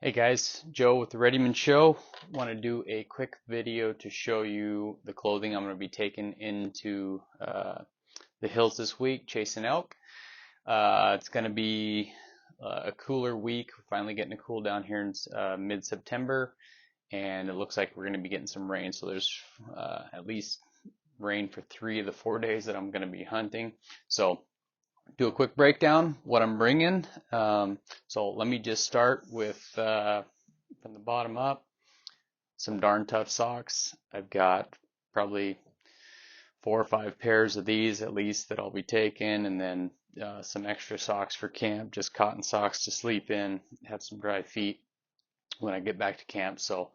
Hey guys, Joe with the Readyman Show. Want to do a quick video to show you the clothing I'm going to be taking into the hills this week, chasing elk. It's going to be a cooler week. We're finally getting a cool down here in mid-September, and it looks like we're going to be getting some rain. So there's at least rain for 3 of the 4 days that I'm going to be hunting. So do a quick breakdown what I'm bringing. So let me just start with from the bottom up, some darn tough socks. I've got probably 4 or 5 pairs of these at least that I'll be taking, and then some extra socks for camp, just cotton socks to sleep in, have some dry feet when I get back to camp. So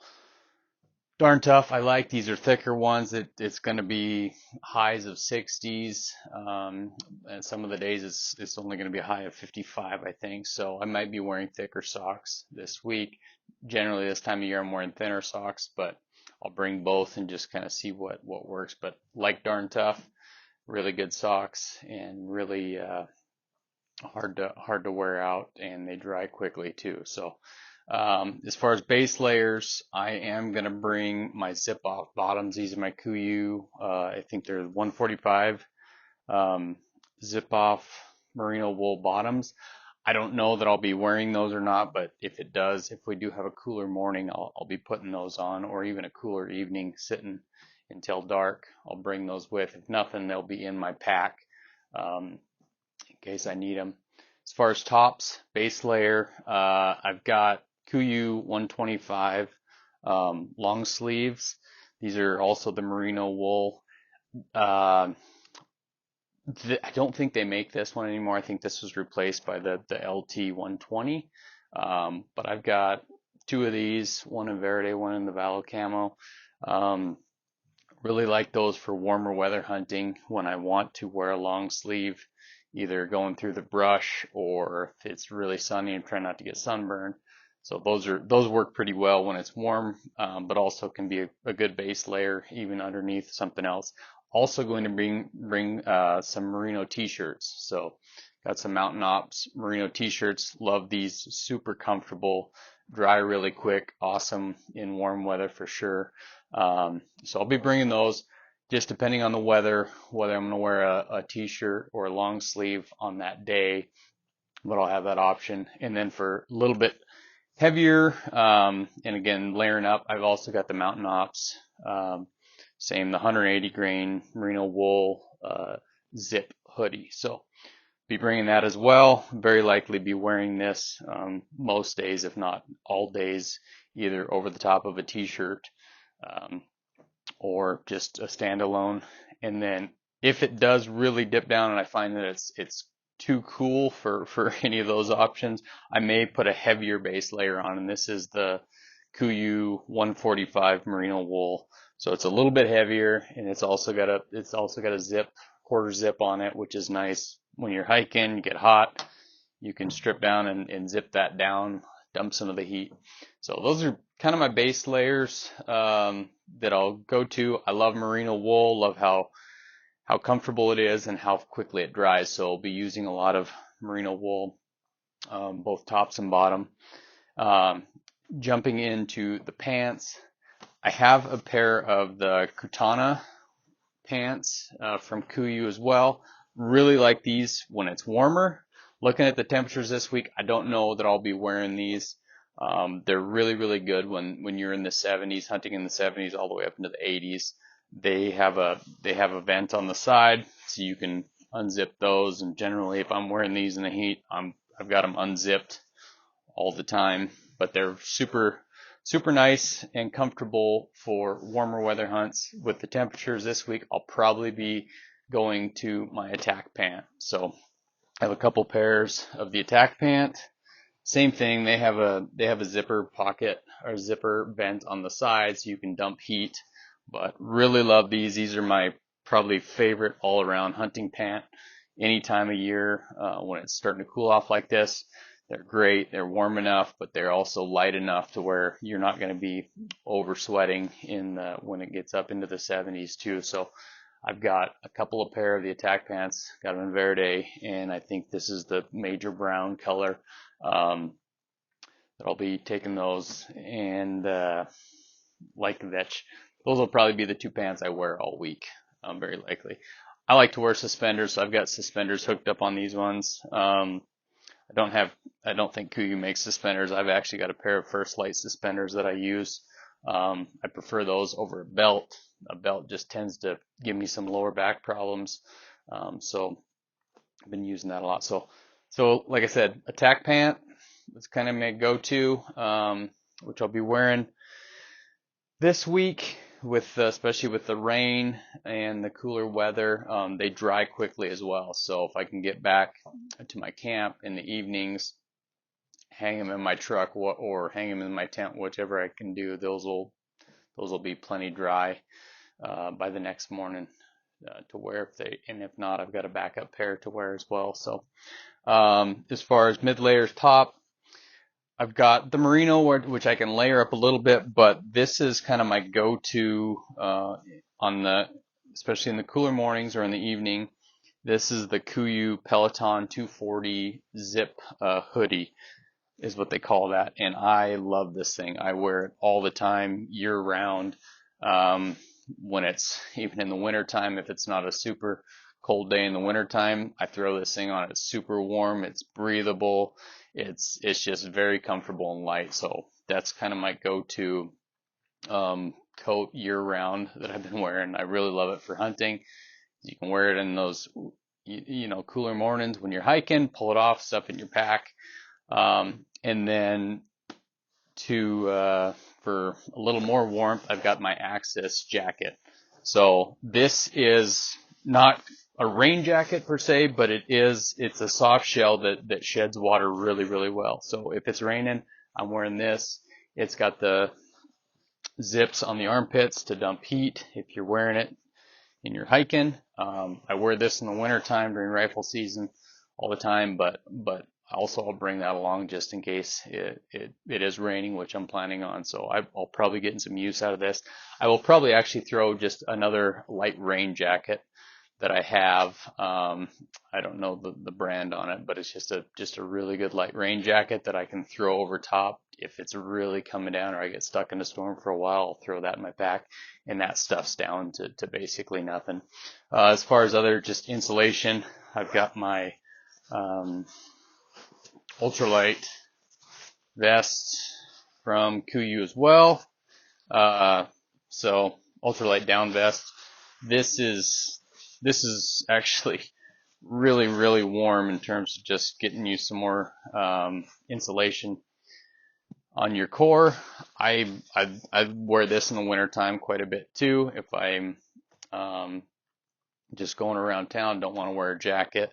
darn tough. I like these are thicker ones. It's going to be highs of 60s, and some of the days it's only going to be a high of 55, I think. So I might be wearing thicker socks this week. Generally, this time of year I'm wearing thinner socks, but I'll bring both and just kind of see what works. But like darn tough, really good socks and really hard to wear out, and they dry quickly too. So as far as base layers, I am going to bring my zip off bottoms. These are my KUIU. I think they're 145 zip off merino wool bottoms. I don't know that I'll be wearing those or not, but if it does, if we do have a cooler morning, I'll be putting those on, or even a cooler evening sitting until dark. I'll bring those with. If nothing, they'll be in my pack in case I need them. As far as tops, base layer, I've got KUIU 125 long sleeves. These are also the merino wool. Uh, I don't think they make this one anymore. I think this was replaced by the LT 120. But I've got 2 of these, one in Verde, one in the Valo camo. Really like those for warmer weather hunting when I want to wear a long sleeve, either going through the brush or if it's really sunny and trying not to get sunburned. So those work pretty well when it's warm, but also can be a good base layer even underneath something else. Also going to bring some merino t-shirts. So got some Mountain Ops merino t-shirts. Love these, super comfortable, dry really quick, awesome in warm weather for sure. So I'll be bringing those just depending on the weather, whether I'm going to wear a t-shirt or a long sleeve on that day, but I'll have that option. And then for a little bit heavier, and again, layering up, I've also got the Mountain Ops, same, the 180 grain merino wool, zip hoodie. So be bringing that as well. Very likely be wearing this, most days, if not all days, either over the top of a t-shirt, or just a standalone. And then if it does really dip down and I find that it's too cool for any of those options, I may put a heavier base layer on, and this is the KUIU 145 merino wool. So it's a little bit heavier, and it's also got a zip, quarter zip on it, which is nice when you're hiking, you get hot, you can strip down and zip that down, dump some of the heat. So those are kind of my base layers that I'll go to. I love merino wool, love how comfortable it is and how quickly it dries. So I'll be using a lot of merino wool, both tops and bottom. Jumping into the pants, I have a pair of the Kutana pants from KUIU as well. Really like these when it's warmer. Looking at the temperatures this week, I don't know that I'll be wearing these. They're really good when you're in the 70s, hunting in the 70s all the way up into the 80s. They have a vent on the side, so you can unzip those. And generally, if I'm wearing these in the heat, I've got them unzipped all the time. But they're super nice and comfortable for warmer weather hunts. With the temperatures this week, I'll probably be going to my attack pant. So I have a couple pairs of the attack pant. Same thing, they have a zipper pocket or zipper vent on the side so you can dump heat. But really love these. These are my probably favorite all around hunting pant any time of year when it's starting to cool off like this. They're great. They're warm enough, but they're also light enough to where you're not going to be over sweating when it gets up into the 70s too. So I've got a couple of pair of the attack pants, got them in Verde, and I think this is the major brown color. that I'll be taking those, and like vetch. Those will probably be the 2 pants I wear all week, very likely. I like to wear suspenders, so I've got suspenders hooked up on these ones. I don't think KUIU makes suspenders. I've actually got a pair of First Light suspenders that I use. I prefer those over a belt. A belt just tends to give me some lower back problems. So I've been using that a lot. So like I said, a tack pant is kind of my go-to, which I'll be wearing this week, with especially with the rain and the cooler weather. They dry quickly as well. So if I can get back to my camp in the evenings, hang them in my truck or hang them in my tent, whichever I can do, those will be plenty dry by the next morning to wear. If not, I've got a backup pair to wear as well. So as far as mid layers top, I've got the merino, which I can layer up a little bit, but this is kind of my go-to especially in the cooler mornings or in the evening. This is the KUIU Peloton 240 zip hoodie, is what they call that, and I love this thing. I wear it all the time, year round. When it's even in the winter time, if it's not a super cold day in the winter time, I throw this thing on. It's super warm, it's breathable, it's just very comfortable and light. So that's kind of my go-to coat year round that I've been wearing. I really love it for hunting. You can wear it in those cooler mornings when you're hiking, pull it off, stuff in your pack. And then for a little more warmth, I've got my Axis jacket. So this is not a rain jacket per se, but it's a soft shell that sheds water really, really well. So if it's raining, I'm wearing this. It's got the zips on the armpits to dump heat if you're wearing it and you're hiking. I wear this in the winter time during rifle season all the time, but also I'll bring that along just in case it is raining, which I'm planning on. So I'll probably get some use out of this. I will probably actually throw just another light rain jacket that I have. I don't know the brand on it, but it's just a really good light rain jacket that I can throw over top if it's really coming down or I get stuck in a storm for a while. I'll throw that in my pack, and that stuff's down to basically nothing. As far as other just insulation, I've got my ultralight vest from KUIU as well. So ultralight down vest. This is actually really, really warm in terms of just getting you some more insulation on your core. I wear this in the wintertime quite a bit too. If I'm just going around town, don't want to wear a jacket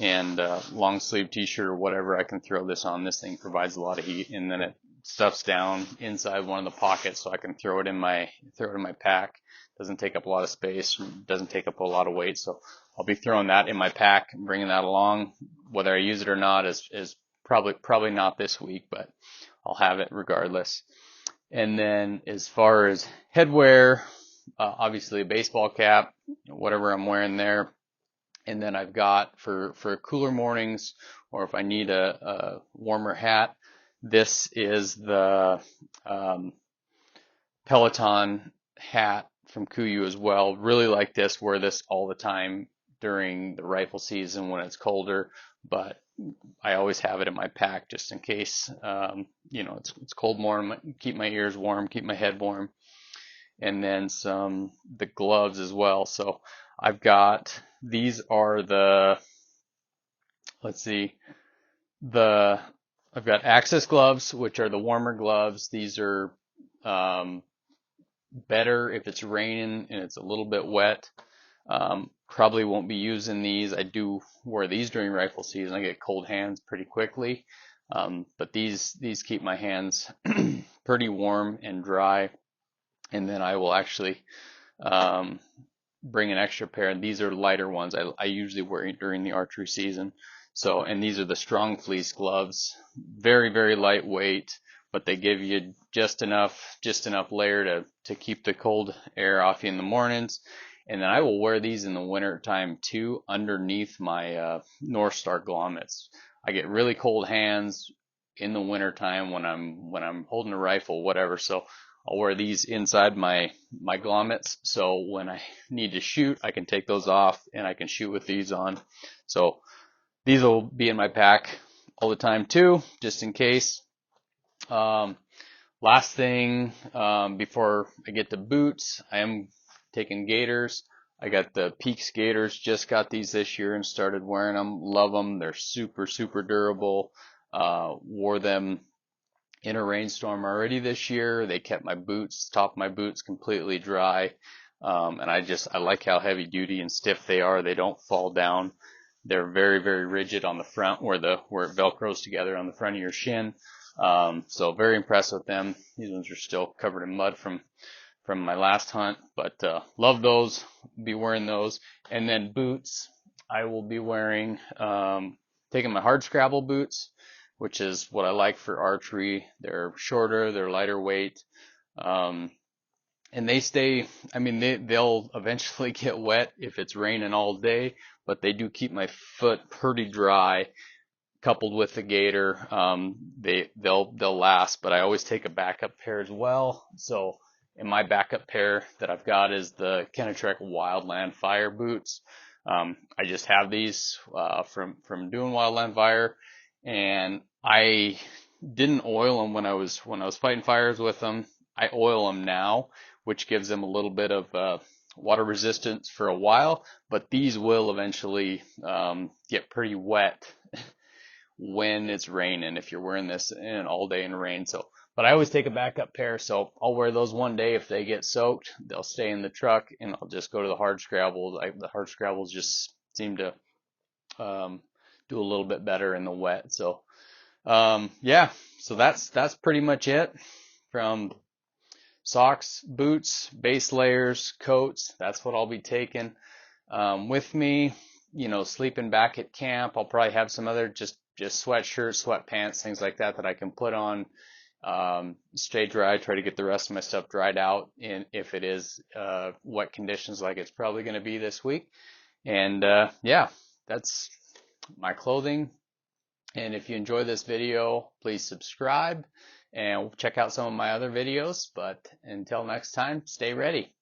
and long sleeve t-shirt or whatever, I can throw this on. This thing provides a lot of heat, and then it stuffs down inside one of the pockets, so I can throw it in my pack. Doesn't take up a lot of space, doesn't take up a lot of weight, so I'll be throwing that in my pack and bringing that along. Whether I use it or not is probably not this week, but I'll have it regardless. And then as far as headwear, obviously a baseball cap, whatever I'm wearing there. And then I've got for cooler mornings, or if I need a warmer hat, this is the Peloton hat from KUIU as well. Really like this, wear this all the time during the rifle season when it's colder, but I always have it in my pack just in case, it's cold warm, keep my ears warm, keep my head warm. And then the gloves as well. So I've got, these are I've got Axis gloves, which are the warmer gloves. These are better if it's raining and it's a little bit wet. Probably won't be using these. I do wear these during rifle season. I get cold hands pretty quickly, but these keep my hands pretty warm and dry. And then I will actually bring an extra pair. And these are lighter ones. I usually wear during the archery season. So, and these are the strong fleece gloves. Very, very lightweight, but they give you just enough layer to keep the cold air off you in the mornings. And then I will wear these in the winter time too, underneath my North Star grommets. I get really cold hands in the winter time when I'm holding a rifle, whatever. So I'll wear these inside my grommets. So when I need to shoot, I can take those off and I can shoot with these on. So these will be in my pack all the time too, just in case. Last thing, before I get to boots, I am taking gaiters. I got the PEAX gaiters, just got these this year and started wearing them. Love them. They're super, super durable. Wore them in a rainstorm already this year. They kept my boots, top of my boots completely dry. And I like how heavy duty and stiff they are. They don't fall down. They're very, very rigid on the front where it velcros together on the front of your shin. So very impressed with them. These ones are still covered in mud from my last hunt, but love those. Be wearing those. And then boots, I will be wearing, taking my hard scrabble boots, which is what I like for archery. They're shorter, they're lighter weight, and they stay, I mean, they'll eventually get wet if it's raining all day, but they do keep my foot pretty dry. Coupled with the gaiter, they'll last, but I always take a backup pair as well. So in my backup pair that I've got is the KENETREKS Wildland Fire boots. I just have these from doing Wildland Fire, and I didn't oil them when I was fighting fires with them. I oil them now, which gives them a little bit of water resistance for a while, but these will eventually get pretty wet when it's raining if you're wearing this in all day in rain. So, but I always take a backup pair, so I'll wear those one day. If they get soaked, they'll stay in the truck, and I'll just go to the hard scrabbles. The hard scrabbles just seem to do a little bit better in the wet. So yeah, so that's pretty much it from socks, boots, base layers, coats. That's what I'll be taking with me. You know, sleeping back at camp, I'll probably have some other just sweatshirts, sweatpants, things like that I can put on, stay dry, try to get the rest of my stuff dried out if it is wet conditions like it's probably going to be this week. And yeah, that's my clothing. And if you enjoy this video, please subscribe and check out some of my other videos. But until next time, stay ready.